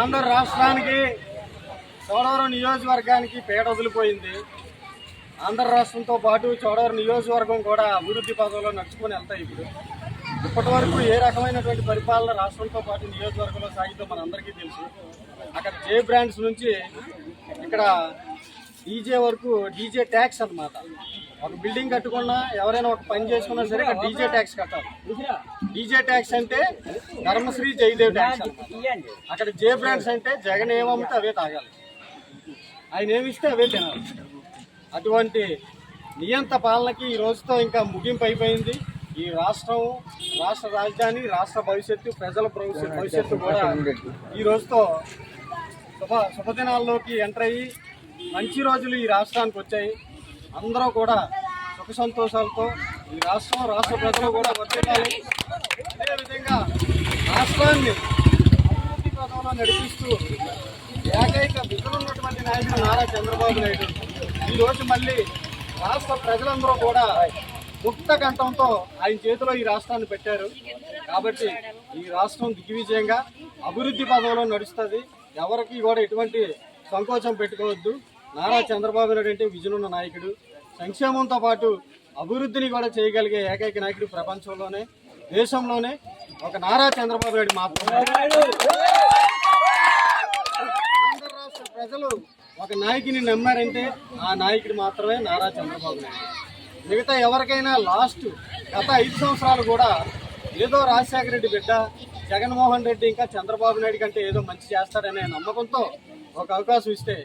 ఆంధ్ర రాష్ట్రానికి చోడవరం నియోజకవర్గానికి పేడ వదిలిపోయింది. ఆంధ్ర రాష్ట్రంతో పాటు చోడవరం నియోజకవర్గం కూడా అభివృద్ధి పదంలో నడుచుకొని వెళ్తాయి. ఇప్పటి వరకు ఏ రకమైనటువంటి పరిపాలన రాష్ట్రంతో పాటు నియోజకవర్గంలో సాగితో మనందరికీ తెలుసు. అక్కడ జే బ్రాండ్స్ నుంచి ఇక్కడ డీజే వరకు డీజే ట్యాక్స్ అన్నమాట. ఒక బిల్డింగ్ కట్టుకున్నా ఎవరైనా ఒక పని చేసుకున్నా సరే ఇక్కడ డీజే ట్యాక్స్ కట్టాలి. డీజే ట్యాక్స్ అంటే ధర్మశ్రీ జయదేవ్ ట్యాక్స్ అన్నమాట. అక్కడ జే బ్రాండ్స్ అంటే జగన్ ఏమమ్మితే అవే తాగాలి, ఆయన ఏమిస్తే అవే తినాలి. అటువంటి నియంత పాలనకి ఈ రోజుతో ఇంకా ముగింపు అయిపోయింది. ఈ రాష్ట్రం, రాష్ట్ర రాజధాని, రాష్ట్ర భవిష్యత్తు, ప్రజల భవిష్యత్తు కూడా ఈ రోజుతో శుభదినాల్లోకి ఎంటర్ అయ్యి మంచి రోజులు ఈ రాష్ట్రానికి వచ్చాయి. అందరూ కూడా సుఖ సంతోషాలతో ఈ రాష్ట్రం, రాష్ట్ర ప్రజలు కూడా వర్తిల్లాలి. అదేవిధంగా రాష్ట్రాన్ని అభివృద్ధి పదంలో నడిపిస్తూ ఏకైక విధులున్నటువంటి నాయకుడు నారా చంద్రబాబు నాయుడు ఈరోజు మళ్ళీ రాష్ట్ర ప్రజలందరూ కూడా ముక్త కంఠంతో ఆయన చేతిలో ఈ రాష్ట్రాన్ని పెట్టారు. కాబట్టి ఈ రాష్ట్రం దిగ్విజయంగా అభివృద్ధి పదంలో నడుస్తుంది. ఎవరికి కూడా ఎటువంటి సంకోచం పెట్టుకోవద్దు. నారా చంద్రబాబు నాయుడు అంటే విజన్ ఉన్న నాయకుడు. సంక్షేమంతో పాటు అభివృద్ధిని కూడా చేయగలిగే ఏకైక నాయకుడు ప్రపంచంలోనే, దేశంలోనే ఒక నారా చంద్రబాబు నాయుడు మాత్రమే. ఆంధ్ర రాష్ట్ర ప్రజలు ఒక నాయకుని నమ్మారంటే ఆ నాయకుడు మాత్రమే నారా చంద్రబాబు నాయుడు. మిగతా ఎవరికైనా గత 5 సంవత్సరాలు కూడా ఏదో రాజశేఖర రెడ్డి బిడ్డ జగన్మోహన్ రెడ్డి ఇంకా చంద్రబాబు నాయుడు కంటే ఏదో మంచి చేస్తాడనే నమ్మకంతో ఒక అవకాశం ఇస్తే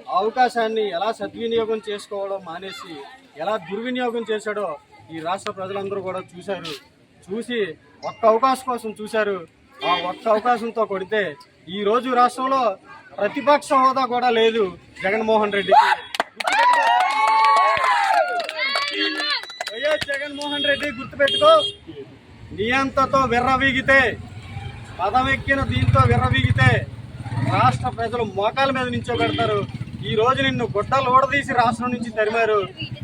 ఆ అవకాశాన్ని ఎలా సద్వినియోగం చేసుకోవడం మానేసి ఎలా దుర్వినియోగం చేశాడో ఈ రాష్ట్ర ప్రజలందరూ కూడా చూశారు. చూసి ఒక్క అవకాశం కోసం చూశారు. ఆ ఒక్క అవకాశంతో కొడితే ఈ రోజు రాష్ట్రంలో ప్రతిపక్ష హోదా కూడా లేదు జగన్మోహన్ రెడ్డికి. వైఎస్ జగన్మోహన్ రెడ్డి గుర్తుపెట్టుకో, నియంతతో విర్రవీగితే, పదమెక్కిన దీంతో విర్రవీగితే రాష్ట్ర ప్రజలు మోకాల మీద నించోబెడతారు. ఈ రోజు నిన్ను గుడ్డలు ఊడదీసి రాష్ట్రం నుంచి తరిమారు.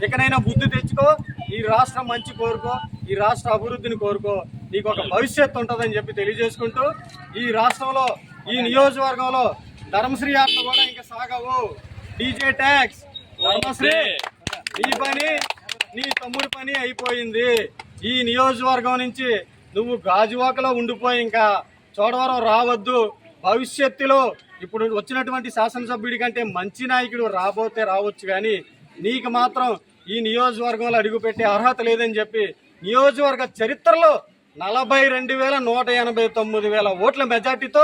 ఇకనైనా బుద్ధి తెచ్చుకో, ఈ రాష్ట్రం మంచి కోరుకో, ఈ రాష్ట్ర అభివృద్ధిని కోరుకో, నీకు ఒక భవిష్యత్తు ఉంటుందని చెప్పి తెలియజేసుకుంటూ ఈ రాష్ట్రంలో, ఈ నియోజకవర్గంలో ధర్మశ్రీ ఆటలు కూడా ఇంకా సాగవు. డీజే ట్యాక్స్, ధర్మశ్రీ నీ పని, నీ తమ్ముడి పని అయిపోయింది. ఈ నియోజకవర్గం నుంచి నువ్వు గాజువాకలో ఉండిపోయి ఇంకా చోడవరం రావద్దు. భవిష్యత్తులో ఇప్పుడు వచ్చినటువంటి శాసనసభ్యుడి కంటే మంచి నాయకుడు రాబోతే రావచ్చు, కానీ నీకు మాత్రం ఈ నియోజకవర్గంలో అడుగుపెట్టే అర్హత లేదని చెప్పి నియోజకవర్గ చరిత్రలో 42,189 ఓట్ల మెజార్టీతో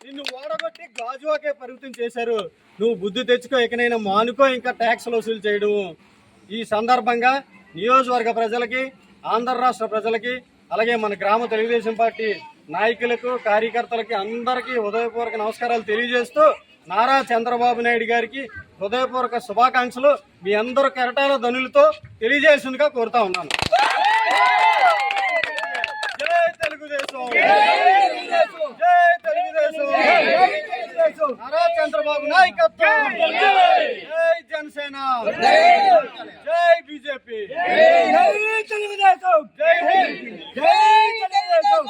నిన్ను ఓడగొట్టి గాజువాకే పరిమితం చేశారు. నువ్వు బుద్ధి తెచ్చుకో, ఇకనైనా మానుకో ఇంకా ట్యాక్స్లు వసూలు చేయడము. ఈ సందర్భంగా నియోజకవర్గ ప్రజలకి, ఆంధ్ర రాష్ట్ర ప్రజలకి, అలాగే మన గ్రామ తెలుగుదేశం పార్టీ నాయకులకు, కార్యకర్తలకి అందరికీ హృదయపూర్వక నమస్కారాలు తెలియజేస్తూ నారా చంద్రబాబు నాయుడు గారికి హృదయపూర్వక శుభాకాంక్షలు మీ అందరూ కెరటాల ధనులతో తెలియజేసిందిగా కోరుతా ఉన్నాను. జై తెలుగుదేశం, జై తెలుగుదేశం, నారా చంద్రబాబు నాయకత్వం, జై జనసేన, జై బీజేపీ, జై తెలుగుదేశం, జై హింద్, జై తెలుగుదేశం.